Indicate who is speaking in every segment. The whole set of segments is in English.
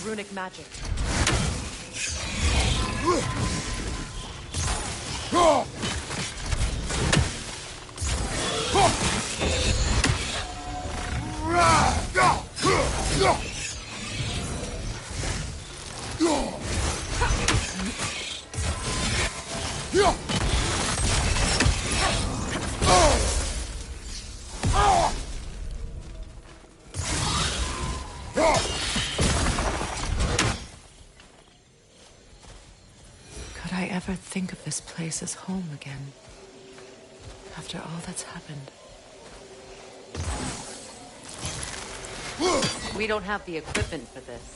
Speaker 1: runic magic.
Speaker 2: Could I ever think of this place as home again? After all that's happened.
Speaker 1: We don't have the equipment for this.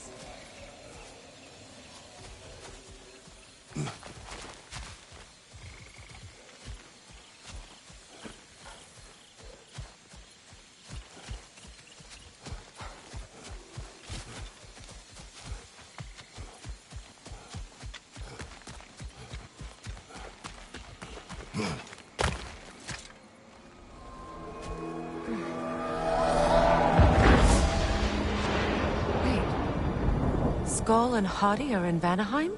Speaker 2: Skull and Hadi are in Vanaheim?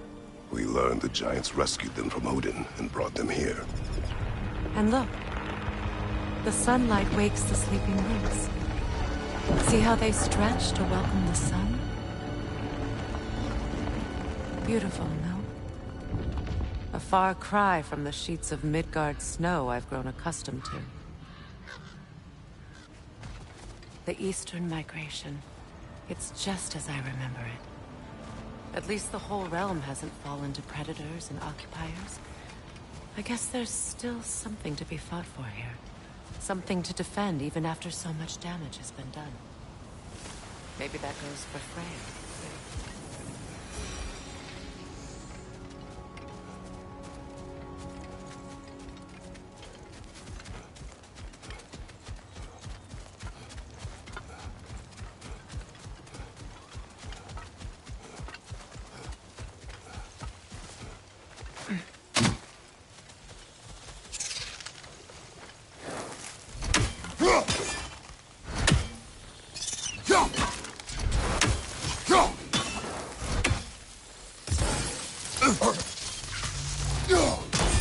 Speaker 3: We learned the giants rescued them from Odin and brought them here.
Speaker 2: And look. The sunlight wakes the sleeping roots. See how they stretch to welcome the sun? Beautiful, no? A far cry from the sheets of Midgard snow I've grown accustomed to. The Eastern Migration. It's just as I remember it. At least the whole realm hasn't fallen to predators and occupiers. I guess there's still something to be fought for here. Something to defend even after so much damage has been done. Maybe that goes for Freya.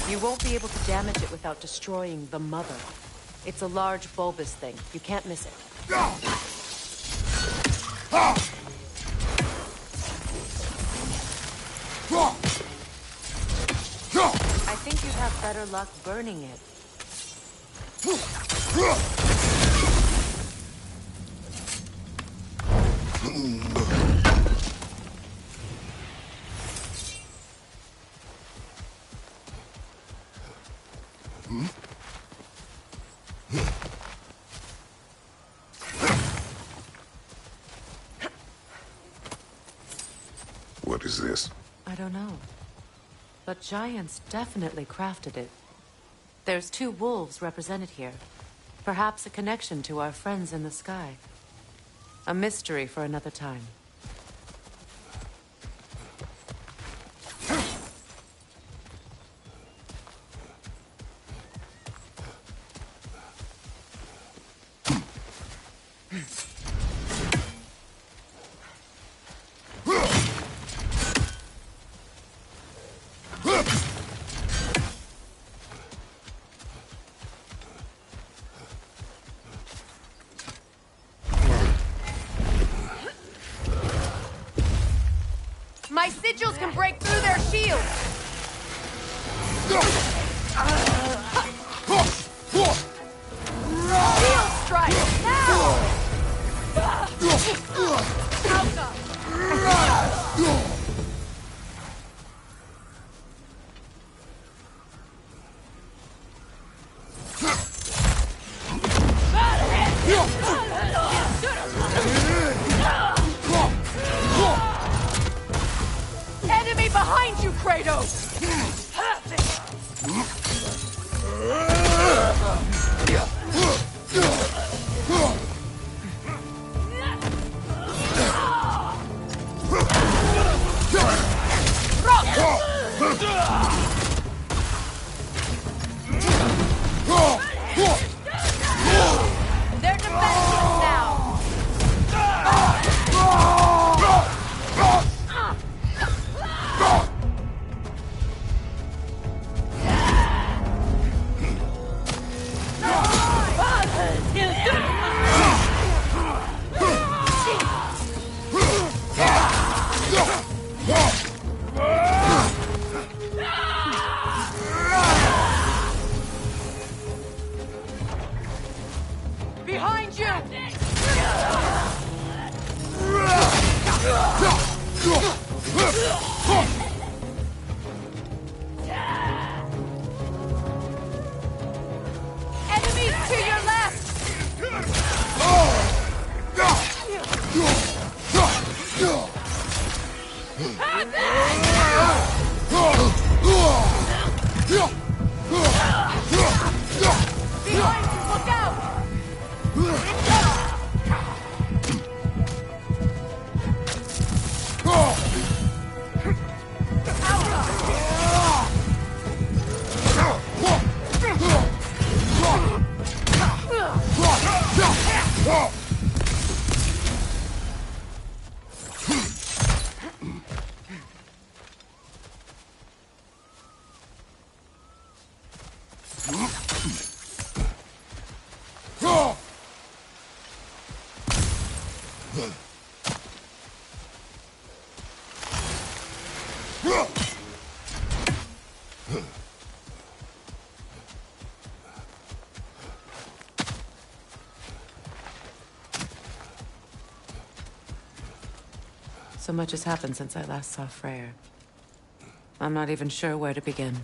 Speaker 2: You won't be able to damage it without destroying the mother. It's a large bulbous thing. You can't miss it. I think you'd have better luck burning it.
Speaker 3: What is this?
Speaker 2: I don't know. But giants definitely crafted it. There's 2 wolves represented here. Perhaps a connection to our friends in the sky. A mystery for another time.
Speaker 1: My sigils can break through their shields! Shield strike! Now! Enemy behind you, Kratos! They're defenseless now! Enemies to your left! Behind you, look out!
Speaker 2: So much has happened since I last saw Freyr. I'm not even sure where to begin.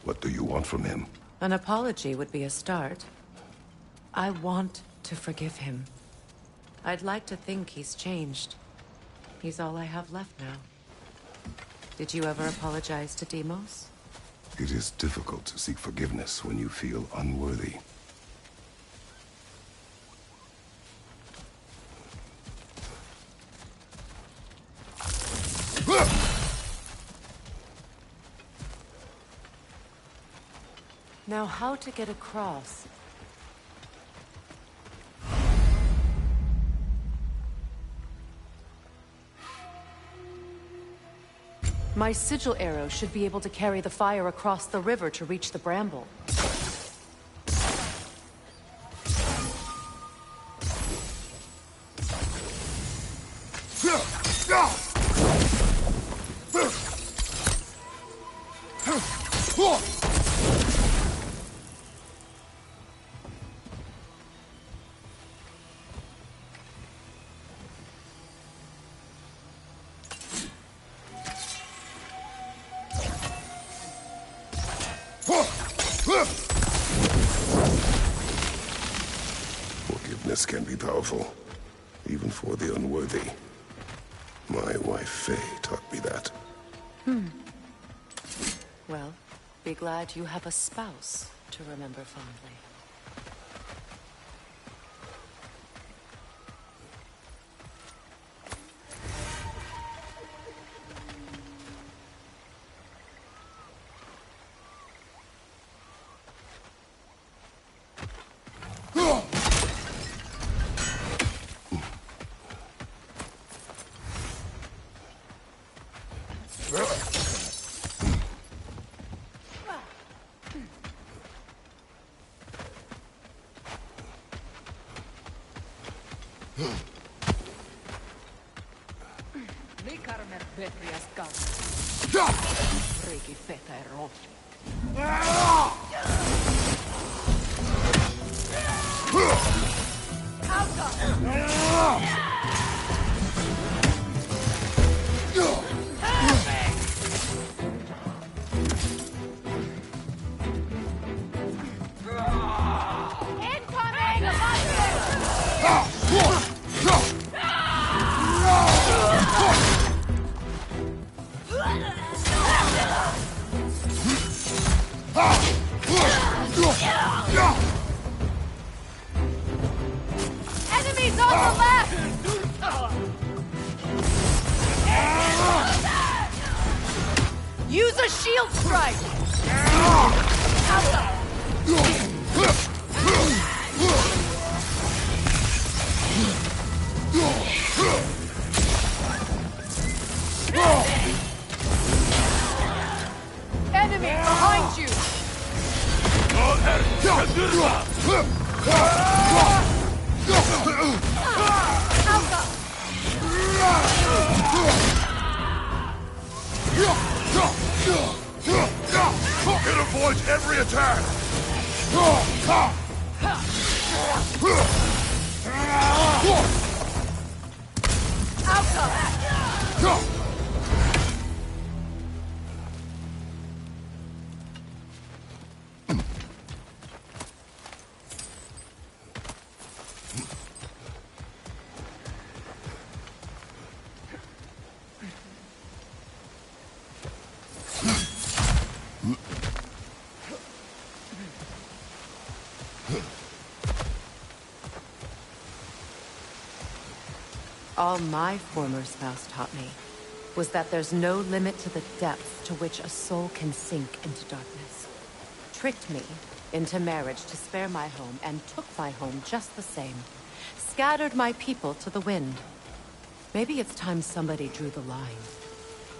Speaker 3: What do you want from him?
Speaker 2: An apology would be a start. I want to forgive him. I'd like to think he's changed. He's all I have left now. Did you ever apologize to Deimos?
Speaker 3: It is difficult to seek forgiveness when you feel unworthy.
Speaker 2: Now, how to get across? My sigil arrow should be able to carry the fire across the river to reach the bramble.
Speaker 3: Forgiveness can be powerful, even for the unworthy. My wife Faye taught me that.
Speaker 2: Well, be glad you have a spouse to remember fondly.
Speaker 1: Enemies on the left! Use a shield strike! Enemy behind you!
Speaker 3: It avoids every attack!
Speaker 2: All my former spouse taught me was that there's no limit to the depth to which a soul can sink into darkness. Tricked me into marriage to spare my home, and took my home just the same. Scattered my people to the wind. Maybe it's time somebody drew the line.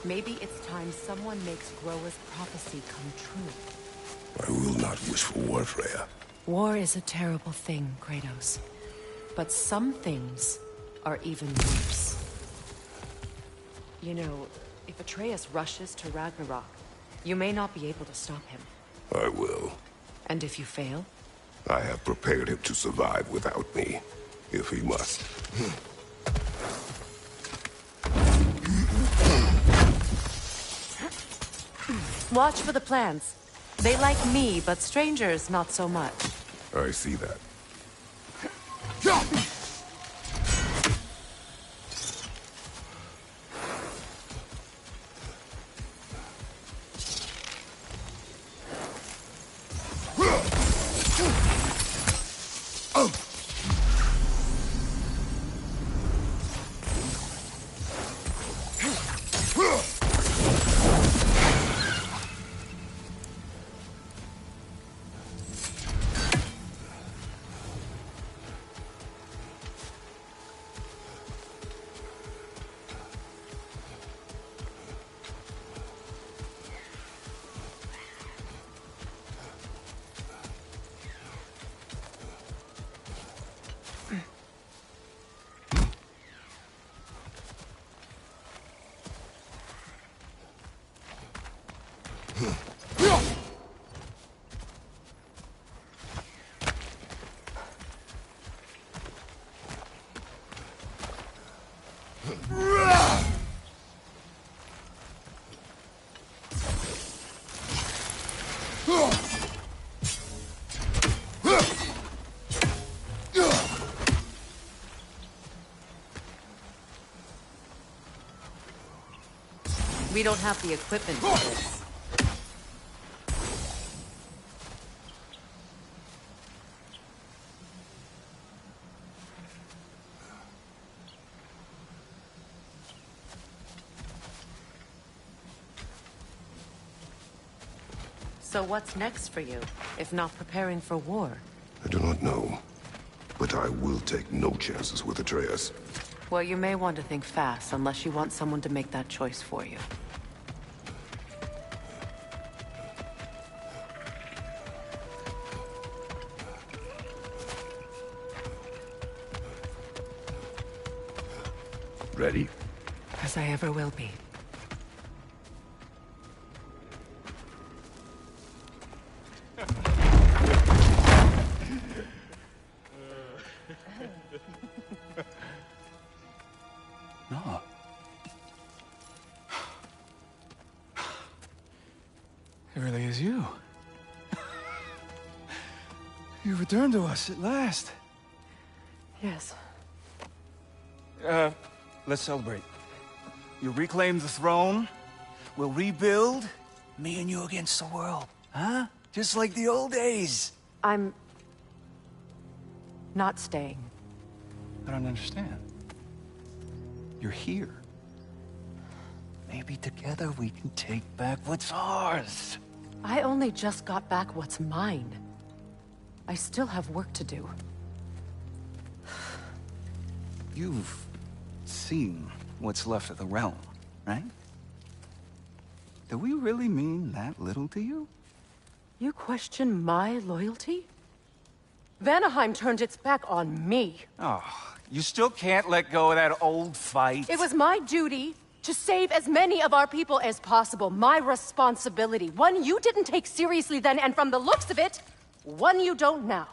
Speaker 2: Maybe it's time someone makes Groa's prophecy come true.
Speaker 3: I will not wish for war, Freya.
Speaker 2: War is a terrible thing, Kratos. But some things are even worse. You know, if Atreus rushes to Ragnarok, you may not be able to stop him.
Speaker 3: I will.
Speaker 2: And if you fail?
Speaker 3: I have prepared him to survive without me, if he must.
Speaker 2: Watch for the plants. They like me, but strangers not so much.
Speaker 3: I see that.
Speaker 2: We don't have the equipment for this. So what's next for you, if not preparing for war?
Speaker 3: I do not know, but I will take no chances with Atreus.
Speaker 2: Well, you may want to think fast, unless you want someone to make that choice for you.
Speaker 3: Ready?
Speaker 2: As I ever will be.
Speaker 4: No. It really is you. You returned to us at last.
Speaker 2: Yes.
Speaker 4: Let's celebrate. You reclaim the throne. We'll rebuild. Me and you against the world. Huh? Just like the old days.
Speaker 2: I'm... not staying.
Speaker 4: I don't understand. You're here. Maybe together we can take back what's ours.
Speaker 2: I only just got back what's mine. I still have work to do.
Speaker 4: You've seen what's left of the realm, right? Do we really mean that little to you?
Speaker 2: You question my loyalty? Vanaheim turned its back on me.
Speaker 4: Oh, you still can't let go of that old fight?
Speaker 2: It was my duty to save as many of our people as possible. My responsibility. One you didn't take seriously then, and from the looks of it, one you don't now.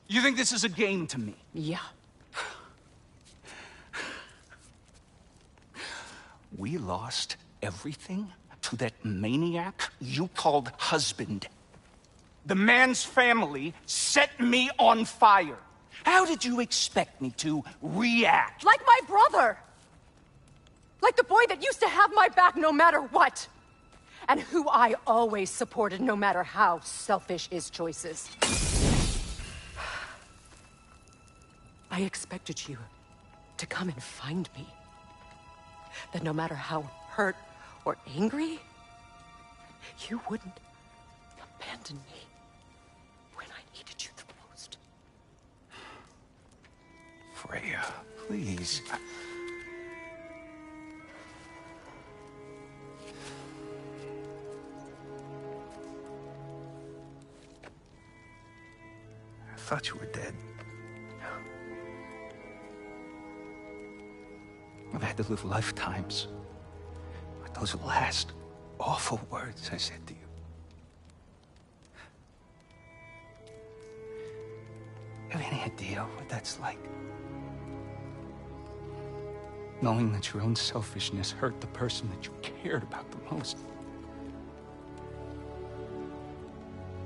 Speaker 4: You think this is a game to me?
Speaker 2: Yeah.
Speaker 4: We lost everything to that maniac you called husband. The man's family set me on fire. How did you expect me to react?
Speaker 2: Like my brother! Like the boy that used to have my back no matter what! And who I always supported no matter how selfish his choices. I expected you to come and find me. That no matter how hurt or angry, you wouldn't abandon me when I needed you the most.
Speaker 4: Freya, please. I thought you were dead. I've had to live lifetimes with those last awful words I said to you. Have any idea what that's like? Knowing that your own selfishness hurt the person that you cared about the most.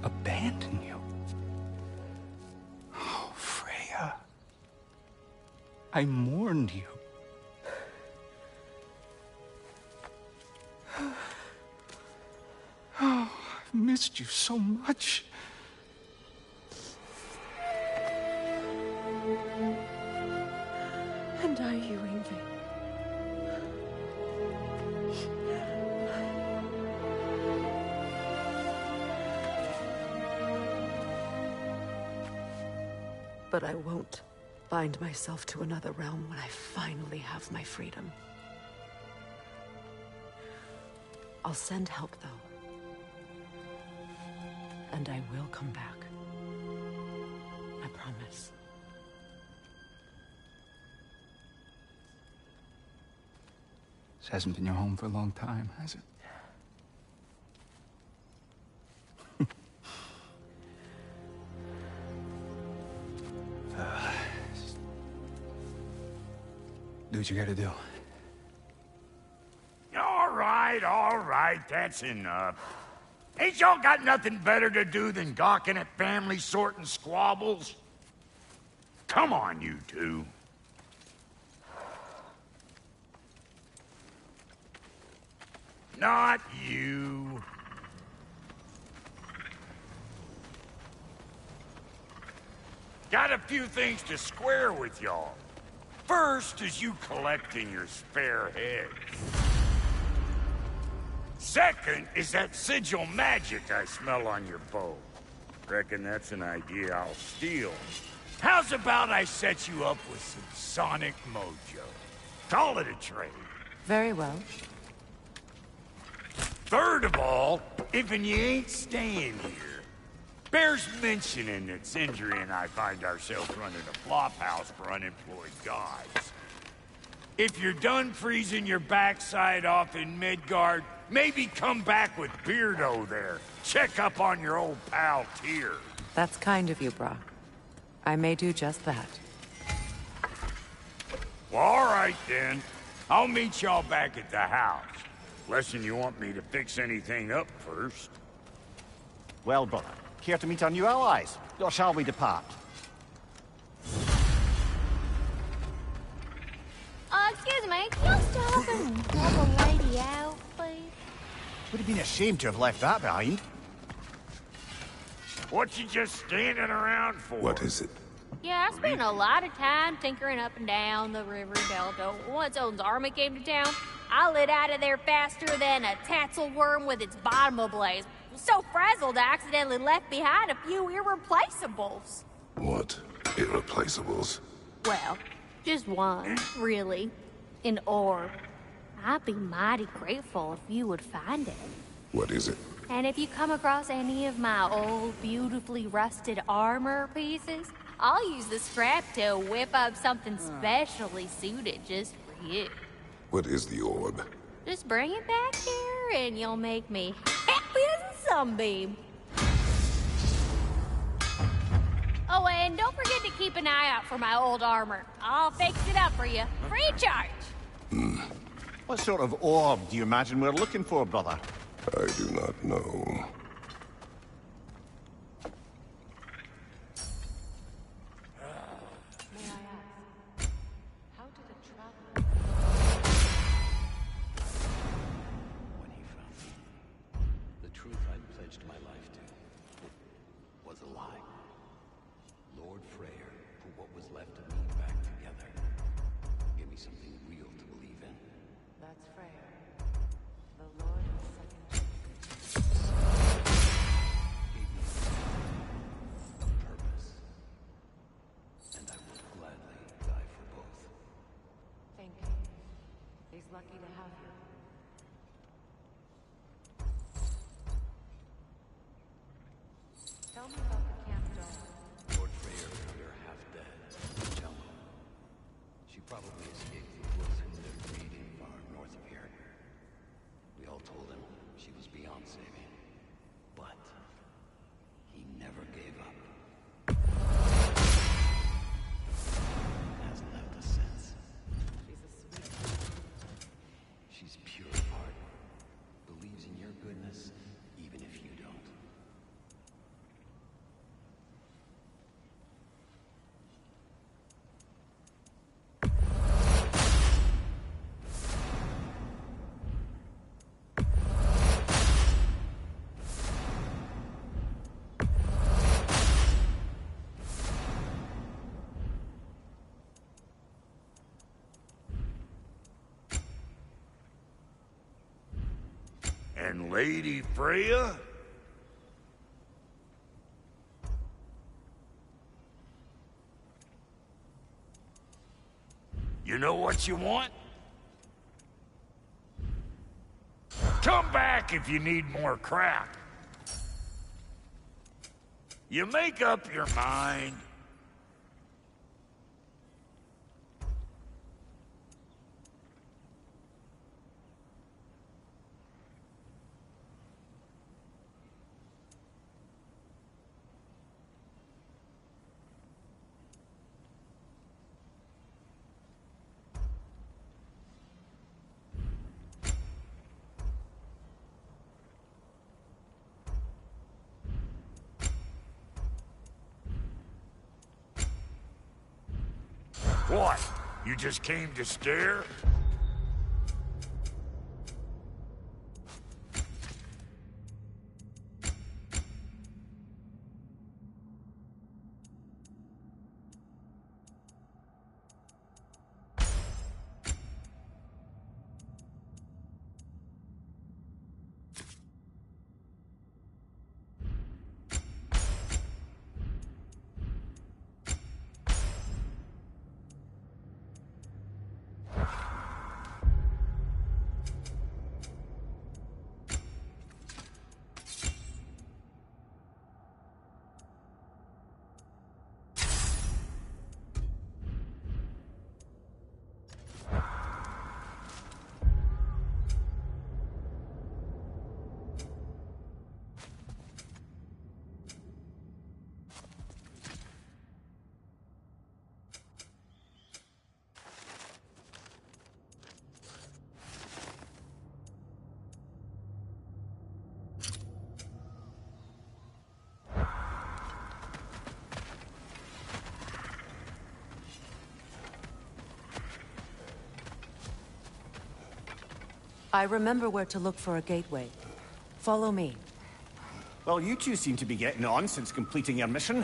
Speaker 4: Abandon you. Oh, Freya. I mourned you. Oh, I've missed you so much.
Speaker 2: And are you, Ingvi? But I won't bind myself to another realm when I finally have my freedom. I'll send help, though. And I will come back. I promise.
Speaker 4: This hasn't been your home for a long time, has it? Do what you gotta do.
Speaker 5: All right, that's enough. Ain't y'all got nothing better to do than gawking at family sorting squabbles? Come on, you two. Not you. Got a few things to square with y'all. First is you collecting your spare heads. Second is that sigil magic I smell on your bow. Reckon that's an idea I'll steal. How's about I set you up with some sonic mojo? Call it a trade.
Speaker 2: Very well.
Speaker 5: Third of all, if you ain't staying here, bears mentioning that Sindri and I find ourselves running a flop house for unemployed guys. If you're done freezing your backside off in Midgard, maybe come back with Beardo there. Check up on your old pal Tyr.
Speaker 2: That's kind of you, Brock. I may do just that.
Speaker 5: Well, all right then. I'll meet y'all back at the house. Unless you want me to fix anything up first.
Speaker 6: Well, brother, care to meet our new allies? Or shall we depart?
Speaker 7: Excuse me, can you stop and help a lady out, please?
Speaker 6: Would have been a shame to have left that behind.
Speaker 5: What you just standing around for?
Speaker 3: What is it?
Speaker 7: Yeah, I spent a lot of time tinkering up and down the river delta. Once Odin's army came to town, I lit out of there faster than a tassel worm with its bottom ablaze. So frazzled, I accidentally left behind a few irreplaceables.
Speaker 3: What? Irreplaceables?
Speaker 7: Well, just one, really. An orb. I'd be mighty grateful if you would find it.
Speaker 3: What is it?
Speaker 7: And if you come across any of my old, beautifully rusted armor pieces, I'll use the scrap to whip up something specially suited just for you.
Speaker 3: What is the orb?
Speaker 7: Just bring it back here and you'll make me happy as a sunbeam. Oh, and don't forget to keep an eye out for my old armor. I'll fix it up for you, free of charge.
Speaker 6: What sort of orb do you imagine we're looking for, brother?
Speaker 3: I do not know.
Speaker 8: When he found me, the truth I'd pledged my life to was a lie. Lord Freyr put what was left of me back together.
Speaker 2: lucky to have you. Tell me about the camp dog.
Speaker 8: Lord Freyr found her half dead. Tell me. She probably escaped the Wilsons that breeding far north of here. We all told him she was beyond saving. But he never gave up. Hasn't left us since.
Speaker 2: She's a sweet.
Speaker 8: She's pure of heart. Believes in your goodness, even if you don't.
Speaker 5: And Lady Freya? You know what you want? Come back if you need more crap. You make up your mind. What? You just came to stare?
Speaker 2: I remember where to look for a gateway. Follow me.
Speaker 6: Well, you two seem to be getting on since completing your mission.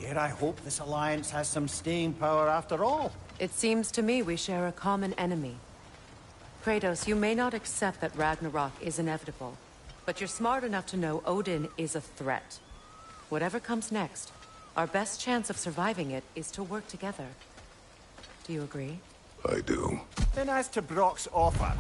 Speaker 6: Dare I hope this alliance has some staying power after all?
Speaker 2: It seems to me we share a common enemy. Kratos, you may not accept that Ragnarok is inevitable, but you're smart enough to know Odin is a threat. Whatever comes next, our best chance of surviving it is to work together. Do you agree?
Speaker 3: I do.
Speaker 6: Then as to Brock's offer,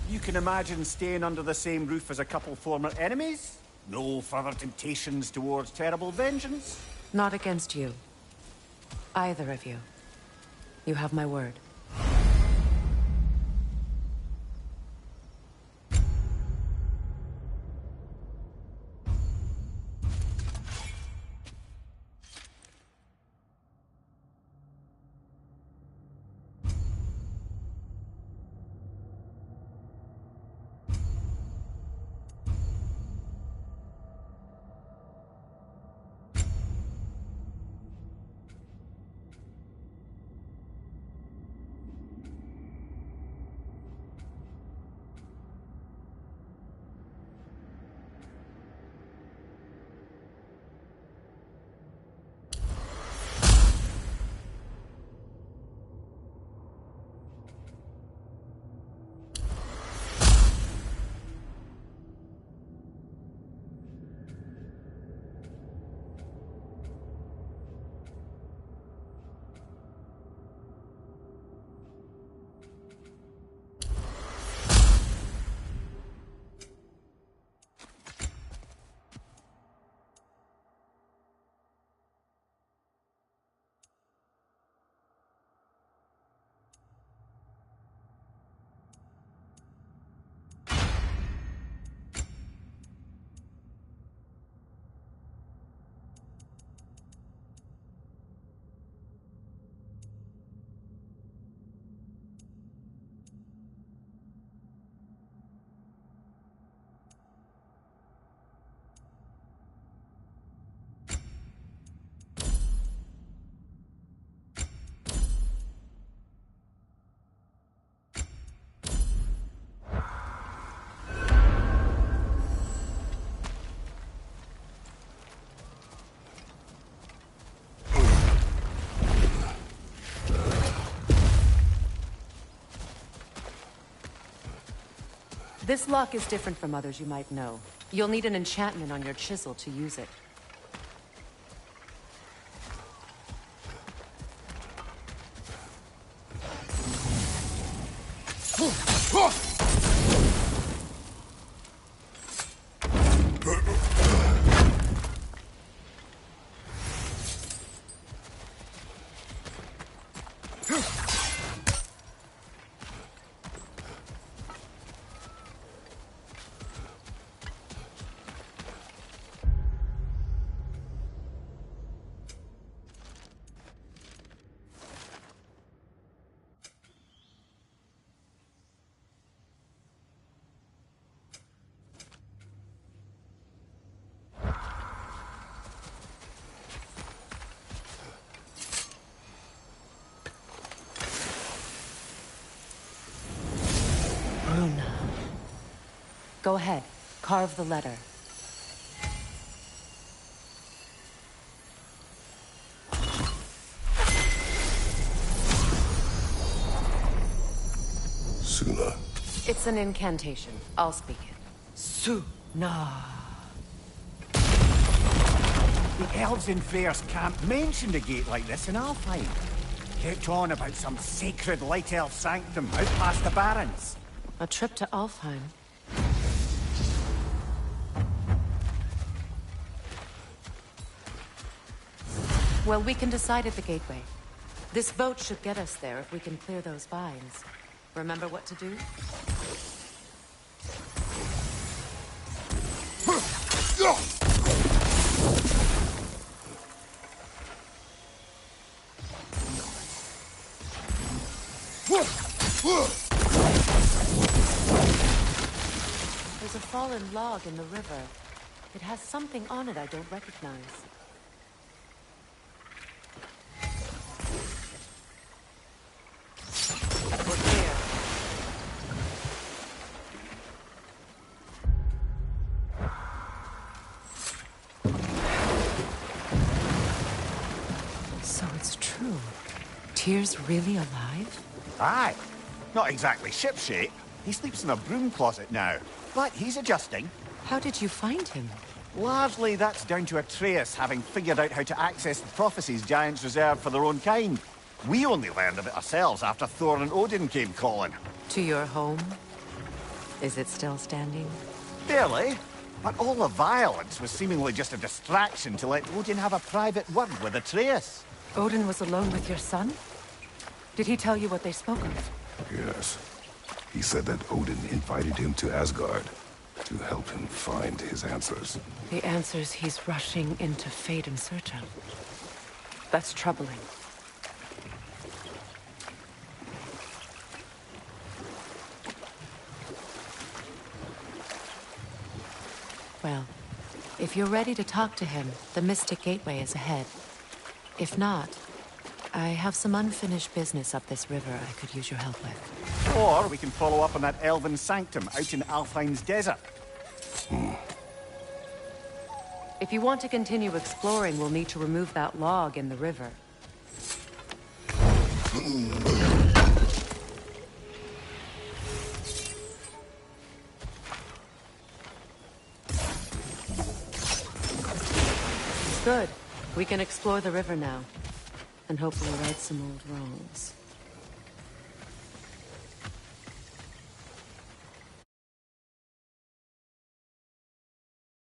Speaker 6: you can imagine staying under the same roof as a couple former enemies? No further temptations towards terrible vengeance?
Speaker 2: Not against you. Either of you. You have my word. This lock is different from others you might know. You'll need an enchantment on your chisel to use it. Go ahead. Carve the letter.
Speaker 3: Suna.
Speaker 2: It's an incantation. I'll speak it. Suna.
Speaker 6: The elves in Fair's camp mentioned a gate like this in Alfheim. Kept on about some sacred light elf sanctum out past the Barrens.
Speaker 2: A trip to Alfheim. Well, we can decide at the gateway. This boat should get us there if we can clear those vines. Remember what to do? There's a fallen log in the river. It has something on it I don't recognize. We're clear. So it's true. Tyr's really alive?
Speaker 6: Aye. Not exactly shipshape. He sleeps in a broom closet now. But he's adjusting.
Speaker 2: How did you find him?
Speaker 6: Largely that's down to Atreus having figured out how to access the prophecies giants reserve for their own kind. We only learned of it ourselves after Thor and Odin came calling.
Speaker 2: To your home? Is it still standing?
Speaker 6: Barely. But all the violence was seemingly just a distraction to let Odin have a private word with Atreus.
Speaker 2: Odin was alone with your son? Did he tell you what they spoke of?
Speaker 3: Yes. He said that Odin invited him to Asgard to help him find his answers.
Speaker 2: The answers he's rushing into fate in search of. That's troubling. Well, if you're ready to talk to him, the Mystic Gateway is ahead. If not, I have some unfinished business up this river I could use your help with.
Speaker 6: Or we can follow up on that elven sanctum out in Alfheim's desert.
Speaker 2: If you want to continue exploring, we'll need to remove that log in the river. Good. We can explore the river now. And hopefully right some old wrongs.